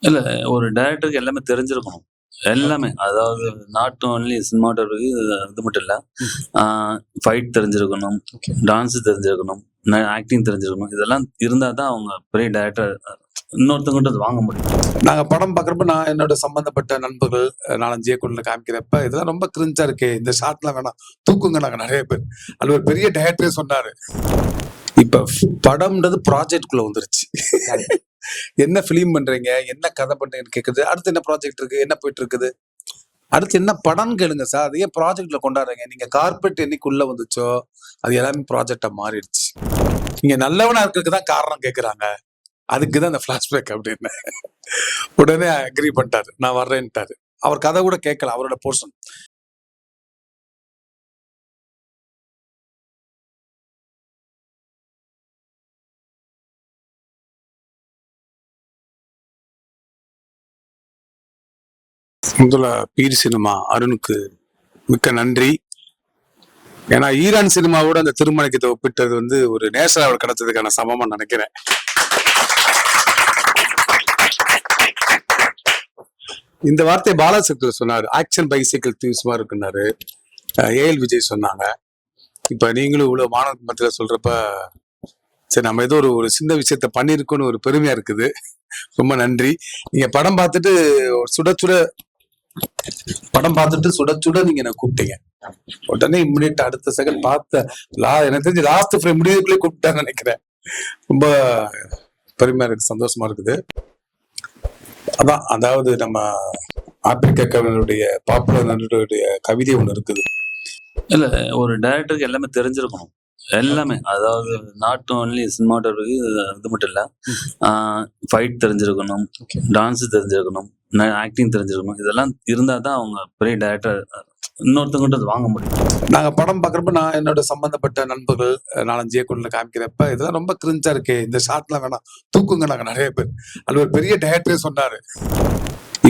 இல்ல ஒரு டைரக்டருக்கு எல்லாமே தெரிஞ்சிருக்கணும். எல்லாமே. அதாவது நாட் ஒன்லி சினிமாட்டோகிராஃபி இது மட்டும் இல்ல. ஆ ஃபைட் தெரிஞ்சிருக்கணும், ஓகே. டான்ஸ் தெரிஞ்சிருக்கணும், ஆக்டிங் தெரிஞ்சிருக்கணும். இதெல்லாம் இருந்தா தான் அவங்க பெரிய டைரக்டர் இன்னொருத்தவங்ககிட்ட அது வாங்க முடியும். நாங்க படம் பார்க்குறப்ப நான் என்னோட சம்பந்தப்பட்ட நண்பர்கள் 4, 5 இயக்குனர்ல காமிக்கிறப்ப, இதெல்லாம் ரொம்ப கிரிஞ்சா இருக்கே, இந்த ஷாட்லாம் வேணாம், தூக்குங்க நாங்க நெறைய பேர். அதுல ஒரு பெரிய டைரக்டரே சொன்னாரு. இப்ப படம்ன்றது ப்ராஜெக்ட்குள்ள வந்துருச்சு. என்ன ஃபிலிம் பண்றீங்க, என்ன கதை பண்றீங்கன்னு கேக்குது. அடுத்து என்ன ப்ராஜெக்ட் இருக்கு, என்ன போயிட்டு இருக்குது, அடுத்து என்ன படம்னு கேளுங்க சார். அதையே ப்ராஜெக்ட்ல கொண்டாடுறீங்க. நீங்க கார்பரேட் என்னைக்கு உள்ள வந்துச்சோ, அது எல்லாமே ப்ராஜெக்டா மாறிடுச்சு. நீங்க நல்லவனா இருக்கிறதுக்கு தான் காரணம் கேக்குறாங்க. அதுக்குதான் அந்த பிளாஷ்பேக் அப்படின்னு. உடனே அக்ரி பண்ணிட்டாரு. நான் வர்றேன்ட்டாரு. அவர் கதை கூட கேட்கல, அவரோட போர்ஷன். முதல்ல பீர் சினிமா அருணுக்கு மிக்க நன்றி. ஏன்னா ஈரான் சினிமாவோட அந்த திருமணத்தை ஒப்பிட்டது வந்து ஒரு நேஷனல் அவார்டு கிடைச்சதுக்கான சமமா நினைக்கிறேன். இந்த வார்த்தை பாலசக்தி சொன்னாரு. ஆக்ஷன் பைசைக்கிள் தீவ்ஸ்மா இருக்குன்னாரு. ஏஎல் விஜய் சொன்னாங்க. இப்ப நீங்களும் இவ்வளவு மாணவ மத்தியில சொல்றப்ப சரி நம்ம ஏதோ ஒரு சின்ன விஷயத்த பண்ணிருக்கோன்னு ஒரு பெருமையா இருக்குது. ரொம்ப நன்றி. நீங்க படம் பார்த்துட்டு சுட சுட நீங்க என்ன கூப்பிட்டீங்க. உடனே இம்மிடியேட் அடுத்த செகண்ட் பார்த்த எனக்கு தெரிஞ்சு லாஸ்ட் ஃப்ரேம் முடிவுக்குள்ளே கூப்பிட்டான்னு நினைக்கிறேன். ரொம்ப பெருமையா இருக்கு, சந்தோஷமா இருக்குது. அதான் அதாவது நம்ம ஆப்பிரிக்க கவிஞருடைய பாப்புலர் நடிகருடைய கவிதை ஒண்ணு இருக்குது. இல்ல ஒரு டைரக்டருக்கு எல்லாமே தெரிஞ்சிருக்கணும். எல்லாமே. அதாவது நாட் ஒன்லி சினிமாட்டோகிராஃபி இது மட்டும் இல்ல. ஃபைட் தெரிஞ்சிருக்கணும், டான்ஸ் தெரிஞ்சிருக்கணும், ஆக்டிங் தெரிஞ்சிருக்கணும். இதெல்லாம் இருந்தா தான் அவங்க பெரிய டைரக்டர் இன்னொருத்தவங்ககிட்ட அது வாங்க முடியும். நாங்க படம் பார்க்குறப்ப நான் என்னோட சம்பந்தப்பட்ட நண்பர்கள் 4, 5 இயக்குனர்ல காமிக்கிறப்ப இதெல்லாம் ரொம்ப கிரிஞ்சா இருக்கே, இந்த ஷாட்லாம் வேணாம், தூக்குங்க நாங்க நெறைய பேர். அதுல ஒரு பெரிய டைரக்டரே சொன்னாரு.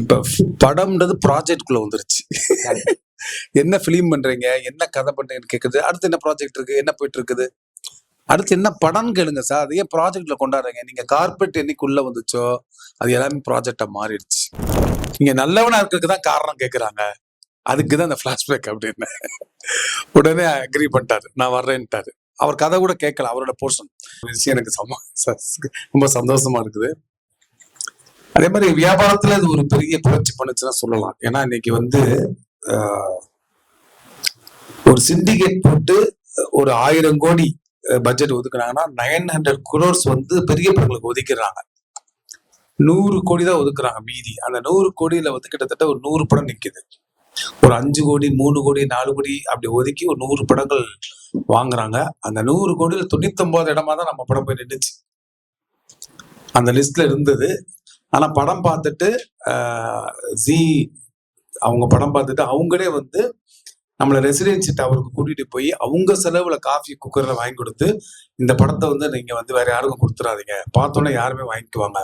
இப்ப படம்ன்றது ப்ராஜெக்ட்குள்ள வந்துருச்சு. என்ன ஃபிலிம் பண்றீங்க, என்ன கதை பண்றீங்கன்னு கேக்குது. அடுத்து என்ன ப்ராஜெக்ட் இருக்கு, என்ன போயிட்டு இருக்குது, அடுத்து என்ன படம்னு கேளுங்க சார். அதையே ப்ராஜெக்ட்ல கொண்டாடுறீங்க. நீங்க கார்பரேட் என்னைக்கு உள்ள வந்துச்சோ, அது எல்லாமே ப்ராஜெக்டா மாறிடுச்சு. நீங்க நல்லவனா இருக்கிறதுக்கு தான் காரணம் கேக்குறாங்க. அதுக்குதான் அந்த பிளாஷ்பேக் அப்படின்னு. உடனே அக்ரி பண்ணிட்டாரு. நான் வர்றேன்ட்டாரு. அவர் கதை கூட கேட்கல, அவரோட போர்ஷன். விஷயம் எனக்கு ரொம்ப சந்தோஷமா இருக்குது. அதே மாதிரி வியாபாரத்துல இது ஒரு பெரிய புரட்சி பண்ணுச்சுன்னா சொல்லலாம். ஏன்னா இன்னைக்கு வந்து ஒரு சிண்டிகேட் போட்டு ஒரு 1000 கோடி பட்ஜெட் ஒதுக்குறாங்கன்னா 900 crores வந்து பெரிய படங்களுக்கு ஒதுக்கிறாங்க. 100 கோடி தான் ஒதுக்குறாங்க மீதி. அந்த 100 கோடியில வந்து கிட்டத்தட்ட ஒரு 100 படம் நிக்குது. ஒரு 5 கோடி 3 கோடி 4 கோடி அப்படி ஒதுக்கி ஒரு 100 படங்கள் வாங்குறாங்க. அந்த 100 கோடியில 99 இடமா தான் நம்ம படம் போய் நின்றுச்சு. அந்த லிஸ்ட்ல இருந்தது. ஆனா படம் பார்த்துட்டு அவங்க படம் பார்த்துட்டு அவங்களே வந்து நம்மள ரெசிடென்சி டவருக்கு கூட்டிட்டு போய் அவங்க செலவுல காஃபி குக்கர்ல வாங்கி கொடுத்து, இந்த படத்தை வந்து நீங்க வந்து வேற யாருக்கும் கொடுத்துடாதீங்க, பார்த்தோன்னே யாருமே வாங்கிக்குவாங்க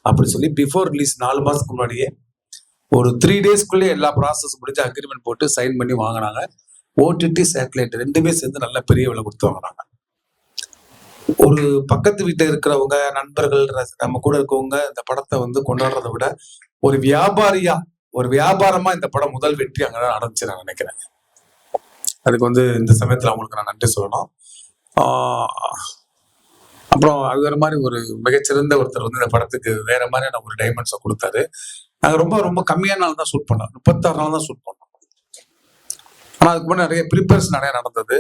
அப்படி சொல்லி பிஃபோர் ரிலீஸ் 4 மாசத்துக்கு முன்னாடியே ஒரு 3 டேஸ்க்குள்ளே எல்லா ப்ராசஸ் முடிஞ்சு அக்ரிமெண்ட் போட்டு சைன் பண்ணி வாங்கினாங்க. ஓடிடி சேட்டலைட் ரெண்டுமே சேர்ந்து நல்ல பெரிய விலை கொடுத்து வாங்கினாங்க. ஒரு பக்கத்து வீட்டில் இருக்கிறவங்க, நண்பர்கள், நம்ம கூட இருக்கவங்க இந்த படத்தை வந்து கொண்டாடுறதை விட ஒரு வியாபாரமா இந்த படம் முதல் வெற்றி அங்கதான் நடந்துச்சு நான் நினைக்கிறேன். அதுக்கு வந்து இந்த சமயத்துல அவங்களுக்கு நான் நன்றி சொல்லணும். அப்புறம் அது வேற மாதிரி ஒரு மிகச்சிறந்த ஒருத்தர் வந்து இந்த படத்துக்கு வேற மாதிரியான ஒரு டைமென்ஷனை கொடுத்தாரு. நாங்க ரொம்ப ரொம்ப கம்மியான நாள் தான் ஷூட் பண்ணோம். 36 நாள் தான் ஷூட் பண்ணோம். ஆனா அதுக்கு முன்னாடி நிறைய ப்ரிப்பரேஷன் நிறைய நடந்தது.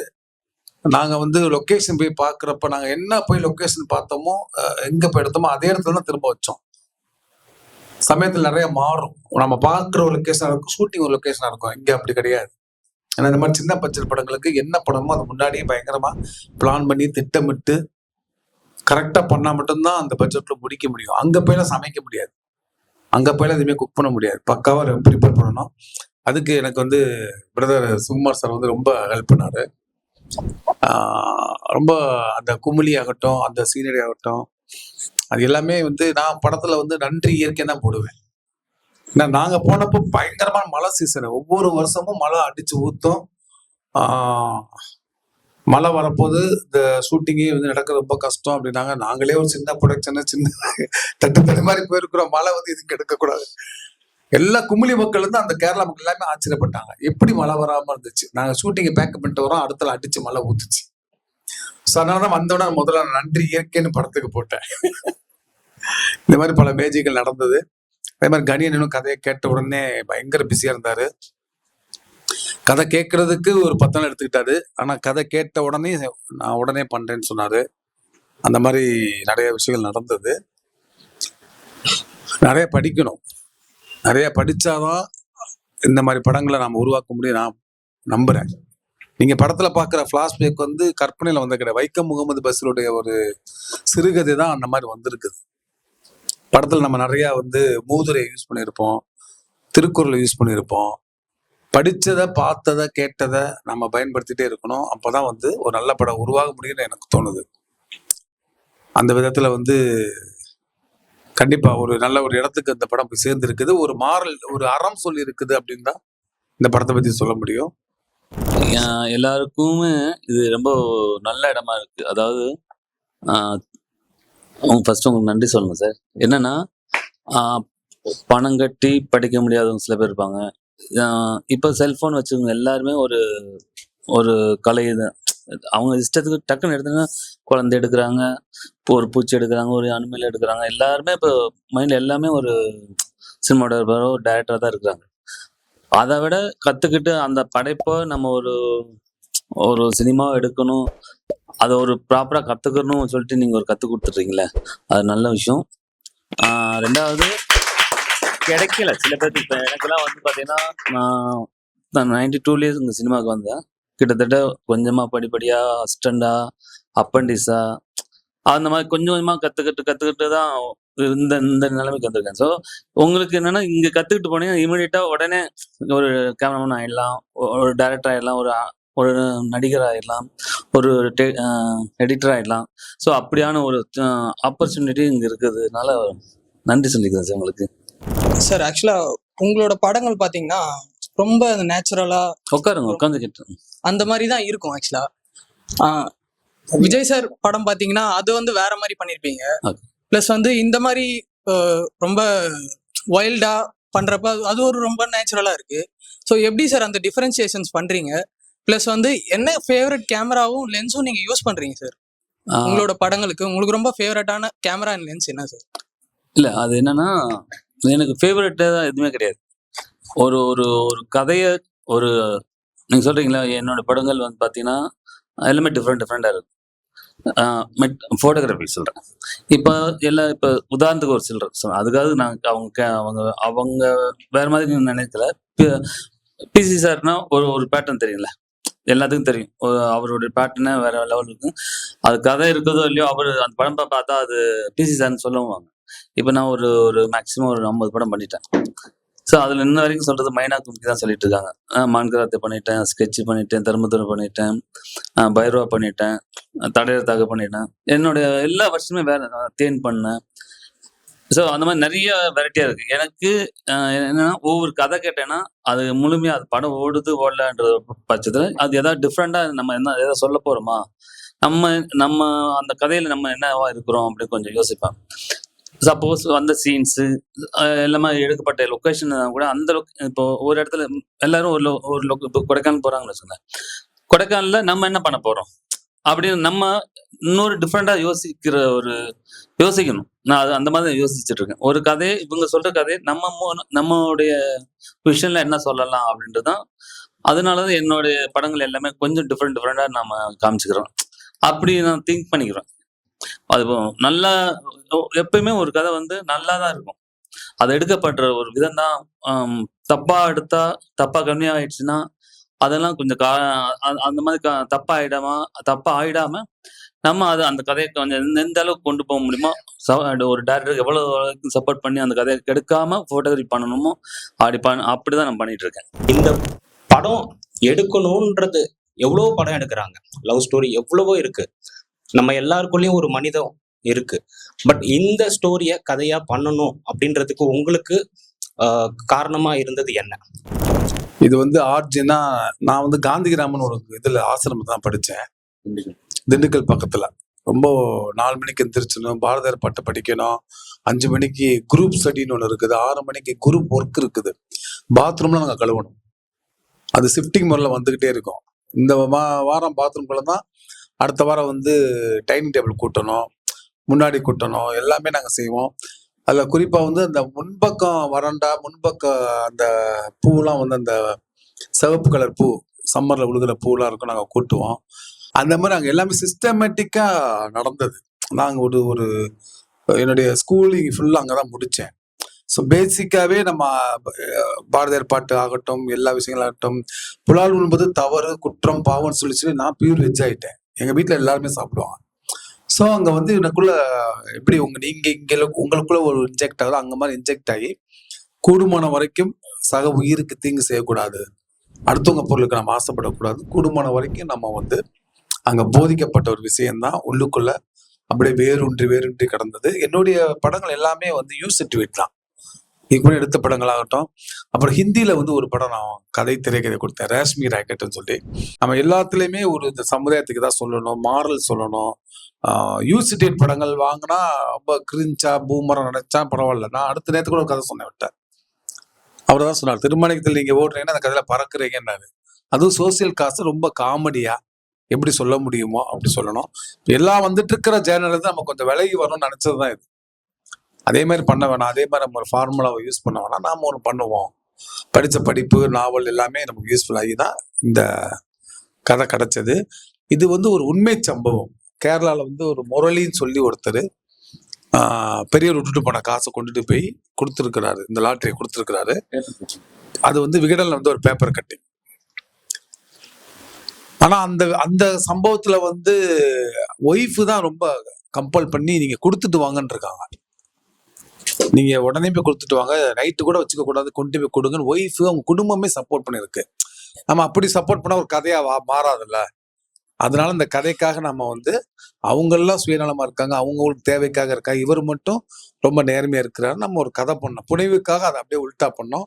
நாங்க வந்து லொக்கேஷன் போய் பாக்குறப்ப நாங்க என்ன போய் லொக்கேஷன் பார்த்தோமோ, எங்க போய் எடுத்தோமோ அதே இடத்துல தான் திரும்ப வச்சோம். சமயத்துல நிறைய மாறும். நம்ம பாக்குற ஒரு லொக்கேஷனா இருக்கும், ஷூட்டிங் ஒரு லொக்கேஷனா இருக்கும். இங்க அப்படி கிடையாது. ஏன்னா இந்த மாதிரி சின்ன பட்ஜெட் படங்களுக்கு என்ன படமோ அது முன்னாடியே பயங்கரமா பிளான் பண்ணி திட்டமிட்டு கரெக்டா பண்ணா மட்டும்தான் அந்த பட்ஜெட்ல முடிக்க முடியும். அங்க போயெல்லாம் சமைக்க முடியாது, அங்க போயெல்லாம் எதுவுமே குக் பண்ண முடியாது. பக்காவா ப்ரிப்பேர் பண்ணணும். அதுக்கு எனக்கு வந்து பிரதர் சுகுமார் சார் வந்து ரொம்ப ஹெல்ப் பண்ணாரு. ரொம்ப அந்த குமிழி ஆகட்டும், அந்த சீனரி ஆகட்டும், அது எல்லாமே வந்து நான் படத்துல வந்து நன்றி இயற்கை தான் போடுவேன். ஏன்னா நாங்க போனப்போ பயங்கரமான மழை சீசன். ஒவ்வொரு வருஷமும் மழை அடிச்சு ஊத்தும். மழை வரப்போது இந்த ஷூட்டிங்கே வந்து நடக்கிறது ரொம்ப கஷ்டம் அப்படின்னாங்க. நாங்களே ஒரு சின்ன ப்ரொடக்ஷன் சின்ன தட்டு மாதிரி போயிருக்கிறோம். மழை வந்து இதுக்கு எடுக்கக்கூடாது. எல்லா குமிழி மக்கள் வந்து அந்த கேரளா மக்கள் எல்லாமே ஆச்சரியப்பட்டாங்க. எப்படி மழை வராம இருந்துச்சு. நாங்க ஷூட்டிங்கை பேக்கப் பண்ணிட்டு வரோம், அடுத்த அடிச்சு மழை ஊத்துச்சு. ஸோ அதனாலதான் வந்தோடனே முதல்ல நன்றி இயற்கைன்னு படத்துக்கு போட்டேன். இந்த மாதிரி பல மேஜிகள் நடந்தது. அதே மாதிரி கணியனும் கதையை கேட்ட உடனே பயங்கர பிஸியா இருந்தாரு. கதை கேட்கறதுக்கு ஒரு 10 நாள் எடுத்துக்கிட்டாரு. ஆனா கதை கேட்ட உடனே நான் உடனே பண்றேன்னு சொன்னாரு. அந்த மாதிரி நிறைய விஷயங்கள் நடந்தது. நிறைய படிக்கணும். நிறைய படிச்சாதான் இந்த மாதிரி படங்களை நாம உருவாக்க முடியும் நான் நம்புறேன். நீங்க படத்துல பாக்குற பிளாஷ்பேக் வந்து கற்பனையில வந்த கிடையாது. வைக்கம் முகமது பஷீருடைய ஒரு சிறுகதை தான் அந்த மாதிரி வந்திருக்குது. படத்துல நம்ம நிறைய வந்து மூதுரை யூஸ் பண்ணியிருப்போம், திருக்குறளை யூஸ் பண்ணியிருப்போம். படிச்சதை பார்த்ததை கேட்டதை நம்ம பயன்படுத்திட்டே இருக்கணும். அப்பதான் வந்து ஒரு நல்ல படம் உருவாக முடியும்னு எனக்கு தோணுது. அந்த விதத்துல வந்து கண்டிப்பா ஒரு நல்ல ஒரு இடத்துக்கு இந்த படம் போய் சேர்ந்து இருக்குது. ஒரு மாறல், ஒரு அறம் சொல்லி இருக்குது அப்படின்னு தான் இந்த படத்தை பத்தி சொல்ல முடியும். எல்லாருக்குமே இது ரொம்ப நல்ல இடமா இருக்கு. அதாவது ஃபர்ஸ்ட் உங்களுக்கு நன்றி சொல்லணும் சார். என்னன்னா பணம் கட்டி படிக்க முடியாதவங்க சில பேர் இருப்பாங்க. இப்போ செல்போன் வச்சுக்கோங்க, எல்லாருமே ஒரு ஒரு கலை இது. அவங்க இஷ்டத்துக்கு டக்குன்னு எடுத்துன்னா குழந்தை எடுக்கிறாங்க, ஒரு பூச்சி எடுக்கிறாங்க, ஒரு அனிமல் எடுக்கிறாங்க. எல்லாருமே இப்போ மைண்ட்ல எல்லாமே ஒரு சினிமாட்டோகிராஃபரோ ஒரு டைரக்டராக தான் இருக்கிறாங்க. அதை விட கற்றுக்கிட்டு அந்த படைப்பை நம்ம ஒரு ஒரு சினிமாவை எடுக்கணும், அதை ஒரு ப்ராப்பராக கற்றுக்கணும்னு சொல்லிட்டு நீங்கள் ஒரு கற்றுக் கொடுத்துட்றீங்களே, அது நல்ல விஷயம். ரெண்டாவது கிடைக்கல சில பேருக்கு. இப்போ எனக்கெல்லாம் வந்து பார்த்தீங்கன்னா நான் 92 இங்கே சினிமாவுக்கு வந்தேன். கிட்டத்தட்ட கொஞ்சமாக படிப்படியாக அசிஸ்டண்டா, அப்பண்டிஸா, அந்த மாதிரி கொஞ்சம் கொஞ்சமாக கற்றுக்கிட்டு தான் இந்த இந்த நிலைமைக்கு வந்திருக்கேன். ஸோ உங்களுக்கு என்னன்னா இங்கே கற்றுக்கிட்டு போனீங்கன்னா இமீடியட்டாக உடனே ஒரு கேமராமேன் ஆகிடலாம், ஒரு டைரக்டர் ஆகிடலாம், ஒரு நடிகர் ஆகிடலாம், ஒரு எடிட்டர் ஆகிடலாம். ஸோ அப்படியான ஒரு ஆப்பர்ச்சுனிட்டி இங்கே இருக்கிறதுனால நன்றி சொல்லிக்கிறேன் சார் உங்களுக்கு. சார் ஆக்சுவலாக உங்களோட படங்கள் பார்த்தீங்கன்னா ரொம்ப நேச்சுரலாக உட்காந்துக்கிட்டு அந்த மாதிரி தான் இருக்கும். ஆக்சுவலாக விஜய் சார் படம் பார்த்தீங்கன்னா அது வந்து வேற மாதிரி பண்ணியிருப்பீங்க. ப்ளஸ் வந்து இந்த மாதிரி ரொம்ப வைல்டா பண்றப்ப அது ஒரு ரொம்ப நேச்சுரலா இருக்கு. ஸோ எப்படி சார் அந்த டிஃபரன்சியேஷன்ஸ் பண்றீங்க? ப்ளஸ் வந்து என்ன ஃபேவரட் கேமராவும் லென்ஸும் நீங்க யூஸ் பண்றீங்க சார் உங்களோட படங்களுக்கு? உங்களுக்கு ரொம்ப ஃபேவரட்டான கேமரா அண்ட் லென்ஸ் என்ன சார்? இல்லை, அது என்னன்னா எனக்கு ஃபேவரட்டாக எதுவுமே கிடையாது. ஒரு ஒரு ஒரு கதையை ஒரு நீங்கள் சொல்கிறீங்களா, என்னோட படங்கள் வந்து பார்த்தீங்கன்னா எல்லாமே டிஃப்ரெண்ட்டாக இருக்கும். ஃபோட்டோகிராஃபி சொல்கிறேன். இப்போ உதாரணத்துக்கு ஒரு சிலர் அதுக்காக நான் அவங்க வேற மாதிரி நினைக்கல. பிசி சார்னா ஒரு பேட்டர்ன் தெரியுங்களா, எல்லாத்துக்கும் தெரியும். அவருடைய பேட்டர்னே வேற லெவல் இருக்கும். அது கதை இருக்குதோ இல்லையோ, அவர் அந்த படம் பார்த்தா அது பிசி சார்னு சொல்லுவாங்க. இப்போ நான் ஒரு மேக்ஸிமம் ஒரு 50 படம் பண்ணிட்டேன். ஸோ அதில் இன்ன வரைக்கும் சொல்றது மைனா கும்கி தான் சொல்லிட்டு இருக்காங்க. மான்கராத்தை பண்ணிட்டேன், ஸ்கெட்ச் பண்ணிட்டேன், தர்மதுரை பண்ணிட்டேன், பைரவா பண்ணிட்டேன், தடையத்தாக பண்ணிட்டேன். என்னுடைய எல்லா வருஷமே வேற தேன் பண்ணேன். ஸோ அந்த மாதிரி நிறைய வெரைட்டியாக இருக்குது. எனக்கு என்னன்னா ஒவ்வொரு கதை கேட்டேன்னா அது முழுமையாக அது படம் ஓடலன்ற பட்சத்தில் அது எதாவது டிஃப்ரெண்ட்டாக நம்ம எதாவது சொல்ல போகிறோமா, நம்ம அந்த கதையில் நம்ம என்னவா இருக்கிறோம் அப்படின்னு கொஞ்சம் யோசிப்பேன். சப்போஸ் அந்த சீன்ஸு எல்லாமே எடுக்கப்பட்ட லொக்கேஷன் கூட அந்த இப்போ ஒரு இடத்துல எல்லாரும் இப்போ கொடைக்கானல் போகிறாங்கன்னு வச்சுக்கோங்க. கொடைக்கானலில் நம்ம என்ன பண்ண போகிறோம் அப்படின்னு நம்ம இன்னொரு டிஃப்ரெண்ட்டாக யோசிக்கணும். நான் அது அந்த மாதிரி யோசிச்சுட்டு இருக்கேன். ஒரு கதையை இவங்க சொல்கிற கதையை நம்மளுடைய விஷனில் என்ன சொல்லலாம் அப்படின்றது தான். அதனால தான் என்னுடைய படங்கள் எல்லாமே கொஞ்சம் டிஃப்ரெண்ட்டாக நம்ம காமிச்சுக்கிறோம். அப்படி நான் திங்க் பண்ணிக்கிறேன். அது நல்லா எப்பயுமே ஒரு கதை வந்து நல்லா தான் இருக்கும். அது எடுக்கப்படுற ஒரு விதம் தான் தப்பா எடுத்தா, தப்பா கம்மியாயிடுச்சுன்னா அதெல்லாம் கொஞ்சம் அந்த மாதிரி தப்பா ஆயிடாம நம்ம அந்த கதையை கொஞ்சம் எந்த அளவுக்கு கொண்டு போக முடியுமோ, ஒரு டைரக்டருக்கு எவ்வளவு சப்போர்ட் பண்ணி அந்த கதையை கெடுக்காம போட்டோகிராஃபி பண்ணணுமோ அப்படிதான் நான் பண்ணிட்டு இருக்கேன். இந்த படம் எடுக்கணும்ன்றது எவ்வளவோ படம் எடுக்கிறாங்க, லவ் ஸ்டோரி எவ்வளவோ இருக்கு, நம்ம எல்லாருக்குள்ளயும் ஒரு மனிதம் இருக்கு. பட் இந்த ஸ்டோரிய கதையா பண்ணணும் அப்படின்றதுக்கு உங்களுக்கு காரணமா இருந்தது என்ன? இது வந்து ஆர்ஜினா நான் வந்து காந்திகிராமன் ஒரு இதுல ஆசிரமத்தை தான் படித்தேன். திண்டுக்கல் பக்கத்துல. ரொம்ப 4 மணிக்கு எந்திரிச்சணும், பாரதியார் பாட்டை படிக்கணும், 5 மணிக்கு குரூப் ஸ்டடின்னு ஒன்று இருக்குது, 6 மணிக்கு குரூப் ஒர்க் இருக்குது, பாத்ரூம்லாம் நாங்கள் கழுவணும். அது ஷிஃப்டிங் முறையில் வந்துகிட்டே இருக்கும். இந்த வாரம் பாத்ரூம் கழுவுனா அடுத்த வாரம் வந்து டைனிங் டேபிள் கூட்டணும், முன்னாடி கூட்டணும், எல்லாமே நாங்கள் செய்வோம். அதில் குறிப்பாக வந்து அந்த முன்பக்கம் வறண்டா, முன்பக்கம் அந்த பூலாம் வந்து அந்த சிவப்பு கலர் பூ, சம்மரில் விழுகிற பூலாம் இருக்கும், நாங்கள் கூட்டுவோம். அந்த மாதிரி நாங்கள் எல்லாமே சிஸ்டமேட்டிக்காக நடந்தது. நாங்கள் ஒரு என்னுடைய ஸ்கூலிங் ஃபுல்லாக அங்கே தான் முடித்தேன். ஸோ பேசிக்காகவே நம்ம பாரதியார் பாட்டு ஆகட்டும், எல்லா விஷயங்களாகட்டும், புலால் உண்பது தவறு, குற்றம், பாவம்னு சொல்லி நான் பியூர் வெஜ் ஆகிட்டேன். எங்கள் வீட்டில் எல்லாருமே சாப்பிடுவாங்க. ஸோ அங்கே வந்து எனக்குள்ள எப்படி நீங்கள் இங்கே உங்களுக்குள்ள ஒரு இன்ஜெக்ட் ஆகுதோ அங்கே மாதிரி இன்ஜெக்ட் ஆகி கூடுமான வரைக்கும் சக உயிருக்கு தீங்கு செய்யக்கூடாது, அடுத்தவங்க பொருளுக்கு நம்ம ஆசைப்படக்கூடாது, கூடுமான வரைக்கும் நம்ம வந்து அங்கே போதிக்கப்பட்ட ஒரு விஷயம்தான் உள்ளுக்குள்ள அப்படியே வேரூன்றி கிடந்தது. என்னுடைய படங்கள் எல்லாமே வந்து யூஸ் சர்டிஃபிகேட் தான். இதுக்கு முன்னாடி எடுத்த படங்களாகட்டும். அப்புறம் ஹிந்தியில வந்து ஒரு படம் நான் திரைக்கதை கொடுத்தேன், ரேஷ்மி ராக்கெட்னு சொல்லி. நம்ம எல்லாத்துலேயுமே ஒரு இந்த சமுதாயத்துக்கு தான் சொல்லணும், மாரல் சொல்லணும். யூசிடேட் படங்கள் வாங்கினா ரொம்ப கிரிஞ்சா பூமரம் நினைச்சா பரவாயில்ல. நான் அடுத்த நேரத்துக்கு கூட ஒரு கதை சொன்னேன் விட்டேன். அவர் தான் சொன்னார், திருமணத்தில் நீங்க ஓடுறீங்கன்னா அந்த கதையில பறக்குறீங்கன்னாரு. அதுவும் சோசியல் காசு ரொம்ப காமெடியா எப்படி சொல்ல முடியுமோ அப்படி சொல்லணும். எல்லாம் வந்துட்டு இருக்கிற ஜேர்னல் நம்ம கொஞ்சம் விலகி வரணும்னு நினைச்சதுதான் இது. அதே மாதிரி பண்ண வேணாம், அதே மாதிரி நம்ம ஒரு ஃபார்முலாவை யூஸ் பண்ண வேணாம், நாம ஒன்று பண்ணுவோம். படித்த படிப்பு, நாவல் எல்லாமே நமக்கு யூஸ்ஃபுல் ஆகி தான் இந்த கதை கிடைச்சது. இது வந்து ஒரு உண்மை சம்பவம். கேரளாவில் வந்து ஒரு முரளின்னு சொல்லி ஒருத்தர் பெரியவர் விட்டுட்டு போன காசை கொண்டுட்டு போய் கொடுத்துருக்கிறாரு, இந்த லாட்டரியை கொடுத்துருக்கிறாரு. அது வந்து விகடனில் வந்து ஒரு பேப்பர் கட்டிங். ஆனா அந்த அந்த சம்பவத்துல வந்து ஒய்ஃபு தான் ரொம்ப கம்பல் பண்ணி நீங்க கொடுத்துட்டு வாங்கன்னு இருக்காங்க. நீங்க உடனே போய் கொடுத்துட்டு வாங்க, நைட்டு கூட வச்சுக்க கூடாது, கொண்டு போய் கொடுங்கன்னு ஒய்ஃபு அவங்க குடும்பமே சப்போர்ட் பண்ணிருக்கு. நம்ம அப்படி சப்போர்ட் பண்ண ஒரு கதையா மாறாதுல்ல. அதனால இந்த கதைக்காக நம்ம வந்து அவங்கெல்லாம் சுயநலமா இருக்காங்க, அவங்களுக்கு தேவைக்காக இருக்காங்க, இவர் மட்டும் ரொம்ப நேர்மையா இருக்கிறாரு. நம்ம ஒரு கதை பண்ணோம், புனைவுக்காக அதை அப்படியே உல்ட்டா பண்ணோம்.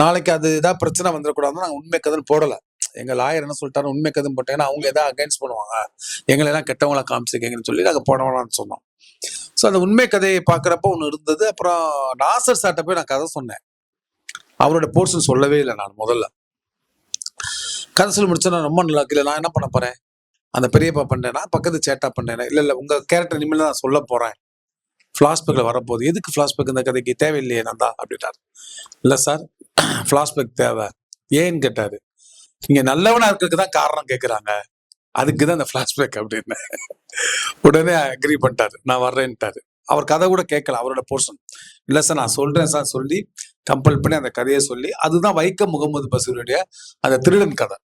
நாளைக்கு அது ஏதாவது பிரச்சனை வந்துடக்கூடாதுன்னு நாங்கள் உண்மை கதைன்னு போடலை. எங்க லாயர் என்ன சொல்லிட்டாரு, உண்மை கதைன்னு போட்டேன்னா அவங்க எதாவது அகைன்ஸ்ட் பண்ணுவாங்க, எங்களை எல்லாம் கெட்டவங்களா காமிச்சிருக்கீங்கன்னு சொல்லி நாங்கள் போனவங்களான்னு சொன்னோம். ஸோ அந்த உண்மை கதையை பார்க்குறப்ப ஒன்று இருந்தது. அப்புறம் நாசர் சார்ட்ட போய் நான் கதை சொன்னேன். அவரோட போர்ஷன் சொல்லவே இல்லை. நான் முதல்ல கதை சொல்லி முடிச்சேன்னா ரொம்ப நல்லா இல்லை, நான் என்ன பண்ண போறேன், அந்த பெரியப்பா பண்ணேன்னா பக்கத்து சேட்டா பண்ணேன்னா, இல்லை உங்க கேரக்டர் இனிமேல் தான் நான் சொல்ல போறேன், ஃப்ளாஷ்பேக்கில் வரப்போகுது, எதுக்கு ஃப்ளாஷ்பேக் இந்த கதைக்கு தேவையில்லையே நான் தான் அப்படின்ட்டார். இல்லை சார் ஃப்ளாஷ்பேக் தேவை, ஏன்னு கேட்டாரு. நீங்க நல்லவனா இருக்கிறதுக்கு தான் காரணம் கேட்குறாங்க, அதுக்கு தான் இந்த ஃப்ளாஷ்பேக் அப்படின்னு. உடனே அக்ரி பண்ணிட்டாரு, நான் வர்றேன்ட்டாரு. அவர் கதை கூட கேட்கல, அவரோட போர்ஷன். இல்லை சார் நான் சொல்றேன் சார் சொல்லி கம்பல் பண்ணி அந்த கதையை சொல்லி, அதுதான் வைக்கம் முகமது பசீருடைய அந்த திருடன் கதை.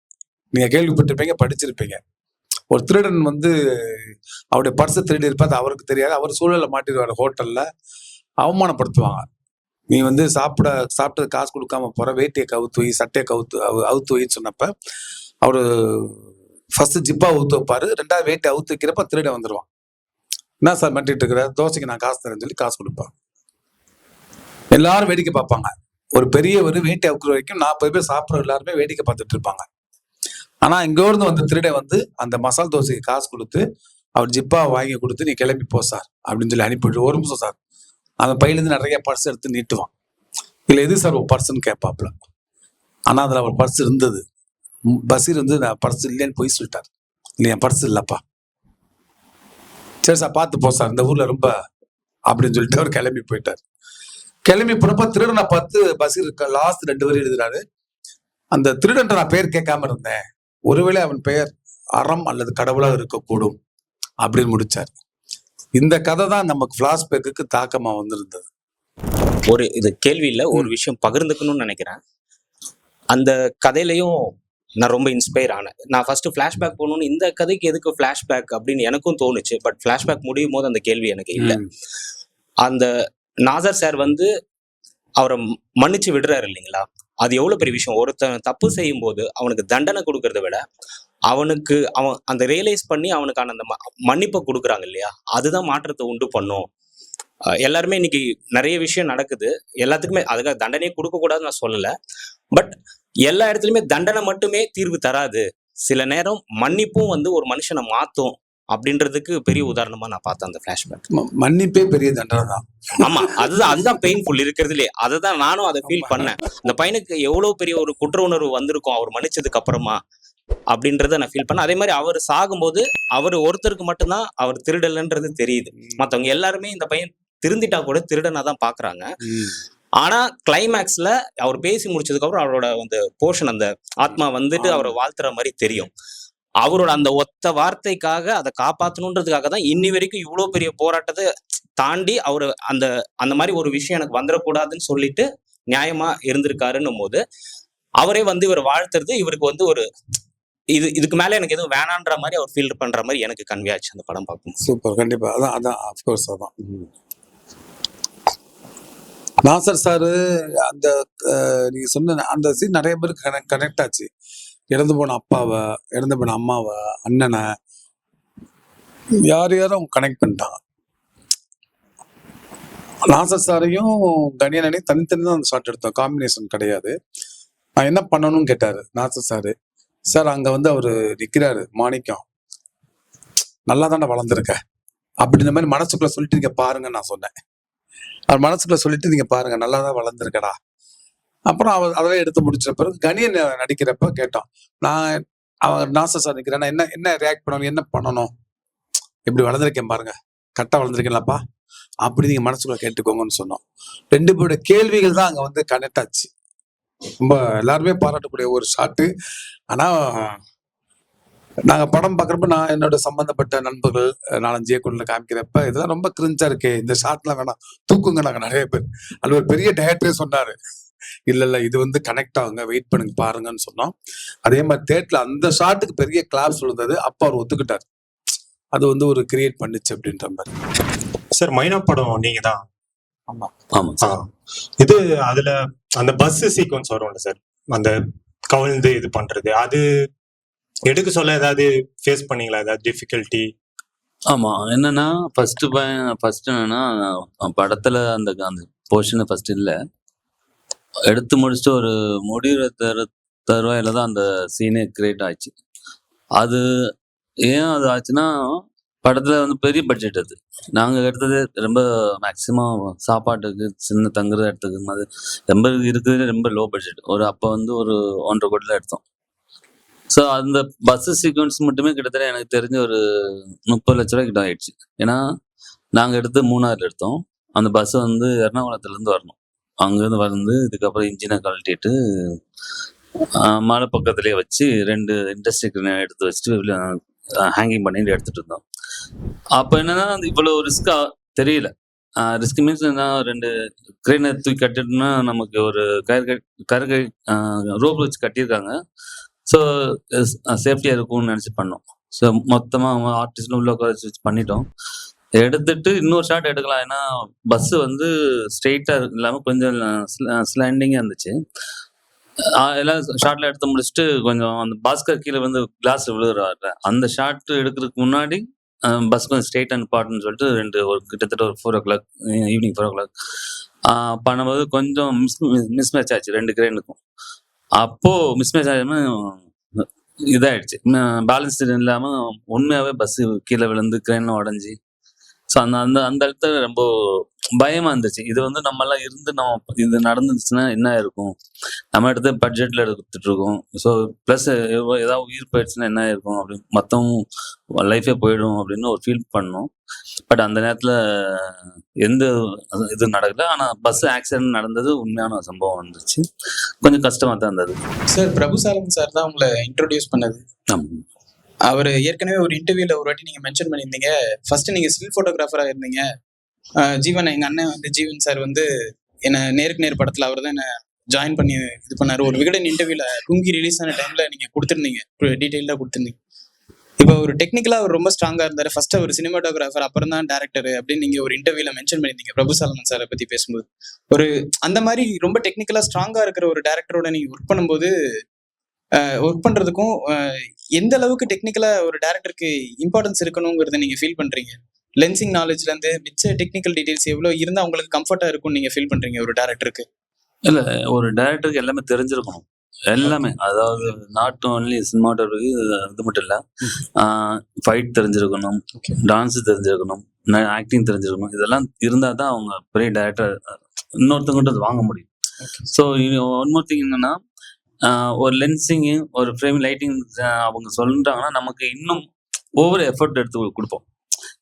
நீங்க கேள்விப்பட்டிருப்பீங்க, படிச்சிருப்பீங்க. ஒரு திருடன் வந்து அவருடைய பர்ஸை திருடி இருப்பா, அது அவருக்கு தெரியாது. அவர் சூழலை மாட்டிடுவார், ஹோட்டல்ல அவமானப்படுத்துவாங்க. நீ வந்து சாப்பிட்டது காசு கொடுக்காம போற, வேட்டியை கவுத்து வை, சட்டையை அவுத்து வைன்னு சொன்னப்ப அவரு ஃபர்ஸ்ட் ஜிப்பா அவுத்து வைப்பாரு, 2வது வேட்டி அவுத்து வைக்கிறப்ப திருட வந்துடுவான். என்ன சார் பண்ணிட்டு இருக்கிற, தோசைக்கு நான் காசு தரேன்னு சொல்லி காசு கொடுப்பான். எல்லாரும் வேடிக்கை பார்ப்பாங்க. ஒரு பெரியவர் வேட்டி அவுக்குற வரைக்கும் 40 பேர் சாப்பிட்ற எல்லாருமே வேடிக்கை பார்த்துட்டு இருப்பாங்க. ஆனா இங்க இருந்து வந்து திருட வந்து அந்த மசால் தோசைக்கு காசு கொடுத்து அவர் ஜிப்பா வாங்கி கொடுத்து, நீ கிளம்பி போ சார் அப்படின்னு சொல்லி அனுப்பிவிட்டு, ஒரு நிமிஷம் சார், அந்த பையிலேருந்து நிறைய பர்ஸ் எடுத்து நீட்டுவான். இல்லை எது சார் ஒரு பர்ஸ்ன்னு கேட்பாப்புல. ஆனா அதுல அவர் பர்ஸ் இருந்தது. பசீர் வந்து நான் பர்ஸ் இல்லைன்னு போய் சொல்லிட்டார். இல்லை என் பர்ஸ் இல்லப்பா. சரி சார் பார்த்து போ சார், இந்த ஊர்ல ரொம்ப அப்படின்னு சொல்லிட்டு அவர் கிளம்பி போயிட்டார். கிளம்பி போனப்ப திருடனை பார்த்து பசீர் லாஸ்ட் 2 வரி எழுதுறாரு, அந்த திருடன்ற நான் பெயர் கேட்காம இருந்தேன், ஒருவேளை அவன் பெயர் அறம் அல்லது கடவுளாக இருக்கக்கூடும் அப்படின்னு முடிச்சார். இந்த கதை தான் நமக்கு ஃபிளாஷ்பேக்கு தாக்கமா வந்திருந்தது. ஒரு இது கேள்வி இல்லை, ஒரு விஷயம் பகிர்ந்துக்கணும்னு நினைக்கிறேன். அந்த கதையிலையும் நான் ரொம்ப இன்ஸ்பயர் ஆனேன். நான் ஃபர்ஸ்ட் ஃபிளாஷ்பேக் போகணும்னு, இந்த கதைக்கு எதுக்கு ஃபிளாஷ்பேக் அப்படின்னு எனக்கும் தோணுச்சு. பட் ஃபிளாஷ்பேக் முடியும் போது அந்த கேள்வி எனக்கு இல்லை. அந்த நாசர் சார் வந்து அவரை மன்னிச்சு விடுறாரு இல்லைங்களா, அது எவ்வளவு பெரிய விஷயம். ஒருத்தன் தப்பு செய்யும் போது அவனுக்கு தண்டனை கொடுக்கறத விட அவனுக்கு அவன் அந்த ரியலைஸ் பண்ணி அவனுக்கான அந்த மன்னிப்பை கொடுக்குறாங்க இல்லையா, அதுதான் மாற்றத்தை உண்டு பண்ணும். எல்லாருமே இன்னைக்கு நிறைய விஷயம் நடக்குது, எல்லாத்துக்குமே அதுக்காக தண்டனையே கொடுக்க கூடாதுன்னு நான் சொல்லல. பட் எல்லா இடத்துலயுமே தண்டனை மட்டுமே தீர்வு தராது. சில நேரம் மன்னிப்பும் வந்து ஒரு மனுஷனை மாத்தும் அப்படின்றதுக்கு பெரிய உதாரணமா நான் பார்த்தேன் அந்த ஃபிளாஷ்பேக். மன்னிப்பே பெரிய தண்டனை தான். ஆமா, அதுதான் பெயின்ஃபுல் இருக்கிறதுலே. அதுதான் நானும் அதை ஃபீல் பண்ணேன். அந்த பையனுக்கு எவ்வளவு பெரிய ஒரு குற்ற உணர்வு வந்திருக்கும் அவர் மன்னிச்சதுக்கு அப்புறமா அப்படின்றத நான் ஃபீல் பண்ணேன். அதே மாதிரி அவர் சாகும்போது அவர் ஒருத்தருக்கு மட்டும்தான் அவர் திருடலன்றது தெரியுது. மற்றவங்க எல்லாருமே இந்த பையன் திருந்திட்டா கூட திருடனா தான் பாக்குறாங்க. ஆனா கிளைமேக்ஸ்ல அவர் பேசி முடிச்சதுக்கு அப்புறம் அவரோட அந்த போர்ஷன், அந்த ஆத்மா வந்துட்டு அவரை வாழ்த்துற மாதிரி தெரியும். அவரோட அந்த ஒத்த வார்த்தைக்காக அதை காப்பாற்றணுன்றதுக்காக தான் இன்னி வரைக்கும் இவ்வளவு பெரிய போராட்டத்தை தாண்டி அவரு அந்த அந்த மாதிரி ஒரு விஷயம் எனக்கு வந்துடக்கூடாதுன்னு சொல்லிட்டு நியாயமா இருந்திருக்காருன்னும் போது அவரே வந்து இவர் வாழ்த்துறது இவருக்கு வந்து ஒரு இதுக்கு மேல எனக்கு எதுவும் வேணான்ற மாதிரி அவர் ஃபீல் பண்ற மாதிரி எனக்கு கன்வே ஆச்சு அந்த படம் பார்க்கும். சூப்பர், கண்டிப்பா. அதான் அஃப்கோர்ஸ் அதான். நாசர் சாரு அந்த நீங்க சொன்ன அந்த சீன் நிறைய பேருக்கு கனெக்ட் ஆச்சு. இறந்து போன அப்பாவை, இறந்து போன அம்மாவை, அண்ணனை, யாரும் கனெக்ட் பண்ணிட்டாங்க. நாசர் சாரையும் கணியனையும் தனித்தனி தான் அந்த ஷாட் எடுத்தோம், காம்பினேஷன் கிடையாது. நான் என்ன பண்ணணும்னு கேட்டாரு நாசர் சாரு. சார் அங்க வந்து அவரு நிக்கிறாரு, மாணிக்கம் நல்லா தானே வளர்ந்துருக்க அப்படின்ற மாதிரி மனசுக்குள்ள சொல்லிட்டு நீங்க பாருங்க நான் சொன்னேன். அவர் மனசுக்குள்ள சொல்லிட்டு நீங்க பாருங்க நல்லா தான் வளர்ந்துருக்கடா. அப்புறம் அதெல்லாம் எடுத்து முடிச்ச பிறகு கணியன் நடிக்கிறப்ப கேட்டோம், நான் அவர் நாசர் சார் நிக்கிறேன், என்ன ரியாக்ட் பண்ணணும், என்ன பண்ணணும், இப்படி வளர்ந்துருக்கேன் பாருங்க, கரெக்டா வளர்ந்துருக்கேன்லப்பா அப்படி நீங்க மனசுக்குள்ள கேட்டுக்கோங்கன்னு சொன்னோம். 2 பேருடைய கேள்விகள் தான் அங்க வந்து கனெக்ட் ஆச்சு. ரொம்ப எல்லாருமே பாராட்டக்கூடிய ஒரு ஷாட்டு. ஆனா நாங்க படம் பாக்குறப்ப நான் என்னோட சம்பந்தப்பட்ட நண்பர்கள் 4-5 இயக்குள்ள காமிக்கிறப்ப இதெல்லாம் ரொம்ப கிரிஞ்சா இருக்கே, இந்த ஷாட்லாம் வேணாம் தூக்குங்க. நாங்க நிறைய பேர் அது ஒரு பெரிய டைரக்டரே சொன்னாரு, இல்ல இது வந்து கனெக்ட் ஆகுங்க, வெயிட் பண்ணுங்க பாருங்கன்னு சொன்னோம். அதே மாதிரி தேட்டர்ல அந்த ஷாட்டுக்கு பெரிய கிளாப்ஸ் விழுந்தது. அப்ப அவர் ஒத்துக்கிட்டாரு, அது வந்து ஒரு கிரியேட் பண்ணுச்சு அப்படின்ற மாதிரி. சார் மைனா படம் நீங்க தான். ஆமா ஆமா. இது அதுல அந்த பஸ் சீக்வன்ஸ் வரும்ல சார், அந்த கவிழ்ந்து இது பண்றது, அது எடுக்க சொல்ல ஏதாவது ஃபேஸ் பண்ணீங்களா, ஏதாவது டிஃபிகல்ட்டி? ஆமா, என்னன்னா ஃபர்ஸ்ட் என்னன்னா படத்துல அந்த அந்த போர்ஷன் ஃபர்ஸ்ட் இல்ல, எடுத்து முடிச்சுட்டு ஒரு முடிவு தருவாயில தான் அந்த சீனே கிரியேட் ஆச்சு. அது ஏன் அது ஆச்சுன்னா படத்துல வந்து பெரிய பட்ஜெட். அது நாங்க எடுத்தது ரொம்ப மேக்சிமம் சாப்பாட்டுக்கு, சின்ன தங்குற இடத்துக்கு மாதிரி ரொம்ப இருக்கிறது ரொம்ப லோ பட்ஜெட். அப்போ வந்து ஒரு 1.5 கோடியில் எடுத்தோம். ஸோ அந்த பஸ் சீக்வன்ஸ் மட்டுமே கிட்டத்தட்ட எனக்கு தெரிஞ்ச ஒரு 30 லட்ச ரூபாய் கிட்ட ஆயிடுச்சு. ஏன்னா நாங்கள் எடுத்து மூணாறுல எடுத்தோம். அந்த பஸ் வந்து எர்ணாகுளத்துலேருந்து வரணும். அங்கேருந்து வந்து இதுக்கப்புறம் இன்ஜினை கழட்டிட்டு மலை பக்கத்துலேயே வச்சு 2 இண்டஸ்ட்ரி எடுத்து வச்சுட்டு ஹேங்கிங் பண்ணிட்டு எடுத்துட்டு இருந்தோம். அப்போ என்னன்னா இவ்வளோ ரிஸ்கா தெரியல. ரிஸ்க் மீன்ஸ் என்ன, 2 கிரேனை தூக்கி கட்டிட்டோம்னா நமக்கு ஒரு கருகை ரோப் வச்சு கட்டியிருக்காங்க. ஸோ சேஃப்டியாக இருக்கும்னு நினச்சி பண்ணோம். ஸோ மொத்தமாக ஆர்டிஸ்ட்னு உள்ள உட்கார வச்சு பண்ணிட்டோம். எடுத்துட்டு இன்னொரு ஷாட் எடுக்கலாம். ஏன்னா பஸ் வந்து ஸ்ட்ரெயிட்டாக இல்லாமல் கொஞ்சம் ஸ்லாண்டிங்காக இருந்துச்சு. எல்லாம் ஷார்ட்ல எடுத்து முடிச்சுட்டு கொஞ்சம் அந்த பாஸ்கர் கீழே வந்து கிளாஸ் விழுகிறாரு. அந்த ஷாட் எடுக்கிறதுக்கு முன்னாடி பஸ் கொஞ்சம் ஸ்ட்ரெயிட் அண்ட் பாட்டுன்னு சொல்லிட்டு ஒரு கிட்டத்தட்ட ஒரு 4 o'clock ஈவினிங் 4 o'clock பண்ணும்போது கொஞ்சம் மிஸ் மேட்ச் ஆச்சு 2 கிரேனுக்கும். அப்போ மிஸ் மேட்ச் ஆகாம இதாயிடுச்சு, பேலன்ஸ் இல்லாம உண்மையாவே பஸ் கீழே விழுந்து கிரேன் உடஞ்சி. ஸோ அந்த இடத்துல ரொம்ப பயமா இருந்துச்சு. இது வந்து நம்ம எல்லாம் இருந்து இது நடந்துச்சுன்னா என்ன இருக்கும், நம்ம இடத்துல பட்ஜெட்ல எடுத்துட்டு இருக்கோம். ஸோ பிளஸ் ஏதாவது உயிர் போயிடுச்சுன்னா என்ன இருக்கும் அப்படின்னு, மொத்தம் லைஃபே போயிடும் அப்படின்னு ஒரு ஃபீல் பண்ணோம். பட் அந்த நேரத்துல எந்த இது நடக்கல. ஆனா பஸ் ஆக்சிடென்ட் நடந்தது உண்மையான சம்பவம் வந்துச்சு. கொஞ்சம் கஷ்டமா தான் இருந்தது. சார் பிரபுசாலம் சார் தான் உங்களை இன்ட்ரோடியூஸ் பண்ணது. அவர் ஏற்கனவே ஒரு இன்டர்வியூல ஒரு வாட்டி நீங்க மென்ஷன் பண்ணியிருந்தீங்க, ஃபர்ஸ்ட் நீங்க ஸ்டில் போட்டோகிராஃபரா இருந்தீங்க. ஜீவன், எங்க அண்ணன் வந்து ஜீவன் சார் வந்து என்ன நேருக்கு நேர் படத்துல அவர் தான் என்ன ஜாயின் பண்ணி இது பண்ணாரு. ஒரு விகடன் இன்டர்வியூல குங்கி ரிலீஸ் ஆன டைம்ல நீங்க கொடுத்துருந்தீங்க, டீட்டெயிலாக கொடுத்துருந்தீங்க. இப்போ ஒரு டெக்னிக்கலா அவர் ரொம்ப ஸ்ட்ராங்கா இருந்தாரு. ஃபர்ஸ்ட் அவர் சினிமாட்டோகிராஃபர், அப்புறம் தான் டேரக்டர் அப்படின்னு நீங்க ஒரு இன்டர்வியூல மென்ஷன் பண்ணியிருந்தீங்க பிரபுசாலமன் சாரை பத்தி பேசும்போது. ஒரு அந்த மாதிரி ரொம்ப டெக்னிக்கலா ஸ்ட்ராங்கா இருக்கிற ஒரு டேரக்டரோட நீங்க ஒர்க் பண்ணும்போது, ஒர்க் பண்றதுக்கும் எந்த அளவுக்கு டெக்னிக்கலா ஒரு டேரக்டருக்கு இம்பார்ட்டன்ஸ் இருக்கணுங்கிறத நீங்க ஃபீல் பண்றீங்க? லென்சிங் நாலேஜ்ல இருந்து மிச்ச டெக்னிக்கல் டீடைல்ஸ் எவ்வளவு இருந்தா உங்களுக்கு கம்ஃபர்ட்டா இருக்கும்னு நீங்க ஃபீல் பண்றீங்க ஒரு டேரக்டருக்கு? இல்ல, ஒரு டைரக்டருக்கு எல்லாமே தெரிஞ்சிருக்கணும். எல்லாமே. அதாவது நாட் ஒன்லி சினிமாட்டோகிராஃபி இது மட்டும் இல்ல. ஃபைட் தெரிஞ்சிருக்கணும், ஓகே. டான்ஸ் தெரிஞ்சிருக்கணும், ஆக்டிங் தெரிஞ்சிருக்கணும். இதெல்லாம் இருந்தா தான் அவங்க பெரிய டைரக்டர் இன்னொருத்தவங்ககிட்ட அது வாங்க முடியும். ஸோ ஒன் மோர் திங் என்னன்னா, ஒரு லென்சிங்கு, ஒரு ஃப்ரேம் லைட்டிங் அவங்க சொல்றாங்கன்னா, நமக்கு இன்னும் ஓவர் எஃபர்ட் எடுத்து குடுப்போம்.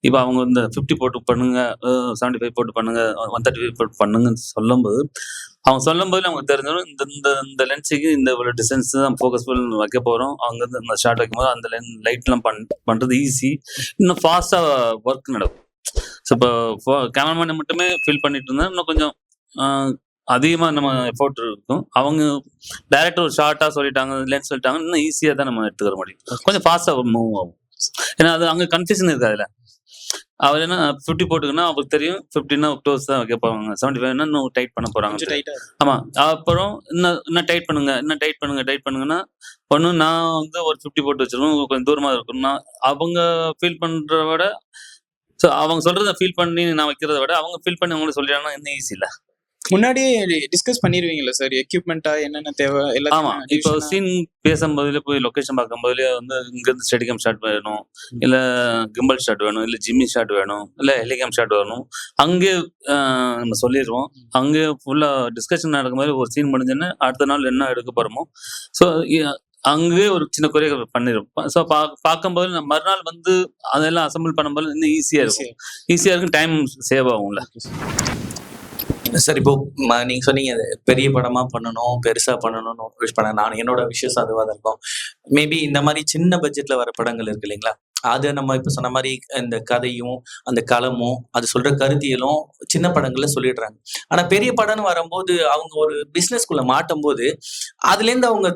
இப்ப அவங்க இந்த 50 போட்டு பண்ணுங்க, 75 போட்டு பண்ணுங்க, 135 போட்டு பண்ணுங்கன்னு சொல்லும்போது, அவங்க சொல்லும்போது நமக்கு தெரிஞ்சிடும் இந்த இந்த இந்த லென்ஸுக்கு இந்த ஒரு டிஸ்டன்ஸ் தான் ஃபோக்கஸ் வைக்க போறோம். அவங்க வந்து இந்த ஷாட் வைக்கும்போது அந்த லைட்லாம் பண்றது ஈஸி. இன்னும் ஃபாஸ்டா ஒர்க் நடக்கும். ஸோ இப்போ கேமராமேனை மட்டுமே ஃபீல் பண்ணிட்டு இருந்தா இன்னும் கொஞ்சம் அதிகமா நம்ம எஃபோர்ட் இருக்கும். அவங்க டைரக்டர் ஒரு ஷார்ட்டா சொல்லிட்டாங்க, லென்ஸ் சொல்லிட்டாங்க, இன்னும் ஈஸியா தான் நம்ம எடுத்துக்கிற முடியும். கொஞ்சம் ஃபாஸ்டா மூவ் ஆகும். ஏன்னா அது அங்க கன்ஃபியூஷன் இருக்காதுல்ல. அவர் என்ன 50 போட்டுக்குன்னா அவருக்கு தெரியும் 50னா க்ளோஸ் தான் வைக்க போறாங்க, 75னா இன்னும் டைட் பண்ண போறாங்க. கொஞ்சம் டைட்டா ஆமா. அப்புறம் இன்னும் டைட் பண்ணுங்க, இன்னும் டைட் பண்ணுங்கன்னா ஒண்ணு நான் வந்து ஒரு 50 போட்டு வச்சிருக்கணும், கொஞ்சம் தூரமா இருக்கணும்னா அவங்க ஃபீல் பண்றத விட, ஸோ அவங்க சொல்றத ஃபீல் பண்ணி நான் வைக்கிறத விட அவங்க ஃபீல் பண்ணி அவங்களுக்கு சொல்லிட்டாங்கன்னா இன்னும் ஈஸி இல்ல. முன்னாடியே டிஸ்கஸ் பண்ணிருவீங்கல்ல சார், எக்யூப்மெண்டா என்னென்ன தேவை ஆமா. எல்லாத்தையும் இப்போ division-ஆ? சீன் பேசும்போதுல போய் லொகேஷன் பார்க்கும்போதுல வந்து இங்க இருந்து ஸ்டெடிகம் ஷாட் வேணும், இல்ல கிம்பல் ஷாட் வேணும், இல்ல ஜிம்மி ஷாட் வேணும், இல்ல ஹெலிகாம் ஷாட் வேணும். அங்கே நம்ம சொல்லிடுவோம். அங்கே ஃபுல்லா டிஸ்கஷன் நடக்கும்போது ஒரு சீன் முடிஞ்சோன்னு அடுத்த நாள் என்ன எடுக்க போறோமோ, ஸோ அங்கேயே ஒரு சின்ன குறைய பண்ணிடும். ஸோ பார்க்கும்போது நம்ம மறுநாள் வந்து அதெல்லாம் அசம்பிள் பண்ணும்போது இன்னும் ஈஸியா இருக்கும். ஈஸியா இருக்கும், டைம் சேவ் ஆகும்ல. சார் இப்போ நீங்க சொன்னீங்க அது பெரிய படமா பண்ணணும், பெருசா பண்ணணும்னு விஷ் பண்ண, நான் என்னோட விஷயம் அதுவாக தான் இருக்கும். மேபி இந்த மாதிரி சின்ன பட்ஜெட்ல வர படங்கள் இருக்கு இல்லைங்களா, அது நம்ம இப்ப சொன்ன மாதிரி இந்த கதையும் அந்த களமும் அது சொல்ற கருத்தியலும் சின்ன படங்கள்ல சொல்லிடுறாங்க. ஆனா பெரிய படம்னு வரும்போது அவங்க ஒரு பிசினஸ்குள்ள மாட்டும் போது அதுல இருந்து அவங்க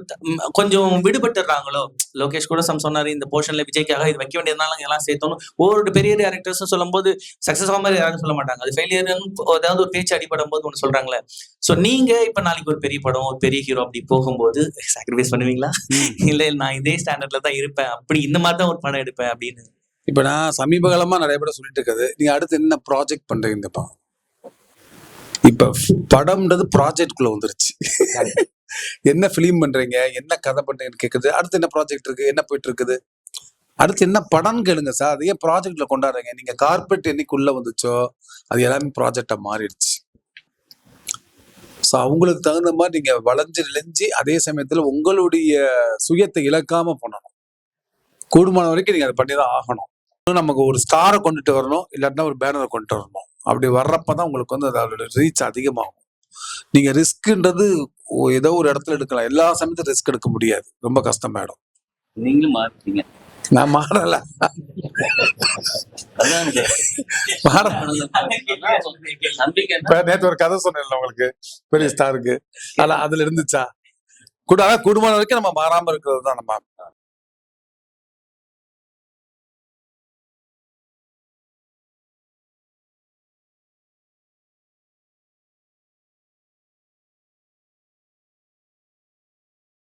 கொஞ்சம் விடுபட்டுறாங்களோ. லோகேஷ் கூட சொன்னாரு இந்த போர்ஷன்ல விஜய்க்காக இது வைக்க வேண்டியதுனால எல்லாம் சேர்த்தோம். ஒவ்வொரு பெரிய டேரக்டர்ஸ் சொல்லும் போது சக்சஸ் ஆகாம யாரும் சொல்ல மாட்டாங்க, அது ஃபெயிலியர் ஏதாவது ஒரு பேச்சு அடிபடும் போது ஒன்று சொல்றாங்களே. சோ நீங்க இப்ப நாளைக்கு ஒரு பெரிய படம் ஒரு பெரிய ஹீரோ அப்படி போகும்போது சாக்ரிஃபைஸ் பண்ணுவீங்களா, இல்ல நான் இதே ஸ்டாண்டர்ட்ல தான் இருப்பேன் அப்படி இந்த மாதிரி தான் ஒரு படம் எடுப்பேன் அப்படின்னு? இப்ப நான் சமீப காலமா நிறைய படம் சொல்லிட்டு இருக்குது, நீங்க அடுத்து என்ன ப்ராஜெக்ட் பண்றீங்கப்பா? இப்ப படம்ன்றது ப்ராஜெக்ட்குள்ள வந்துருச்சு. என்ன ஃபிலிம் பண்றீங்க, என்ன கதை பண்றீங்கன்னு கேக்குது. அடுத்து என்ன ப்ராஜெக்ட் இருக்கு, என்ன போயிட்டு இருக்குது, அடுத்து என்ன படம்னு கேளுங்க சார். அது ஏன் ப்ராஜெக்ட்ல கொண்டாடுறீங்க? நீங்க கார்பரேட் என்னைக்குள்ள வந்துச்சோ அது எல்லாமே ப்ராஜெக்டா மாறிடுச்சு. ஸோ அவங்களுக்கு தகுந்த மாதிரி நீங்க வளைஞ்சு நெளிஞ்சு அதே சமயத்துல உங்களுடைய சுயத்தை இழக்காம பண்ணணும். கூடுமான வரைக்கும் நீங்க அதை பண்ணிதான் ஆகணும். நமக்கு ஒரு ஸ்டாரை கொண்டுட்டு வரணும், இல்லாட்டினா ஒரு பேனரை கொண்டுட்டு வரணும். அப்படி வர்றப்பதான் உங்களுக்கு வந்து அதோட ரீச் அதிகமாகும். நீங்க ரிஸ்க்ன்றது ஏதோ ஒரு இடத்துல எடுக்கலாம், எல்லா சமயத்தும் ரிஸ்க் எடுக்க முடியாது, ரொம்ப கஷ்டமாயிடும். நீங்களும் மாறிட்டீங்க. நான் மாறல. நேற்று ஒரு கதை சொன்னேன்ல உங்களுக்கு, பெரிய ஸ்டாருக்கு, அதுல இருந்துச்சா? கூடுமான வரைக்கும் நம்ம மாறாம இருக்கிறது தான் நம்ம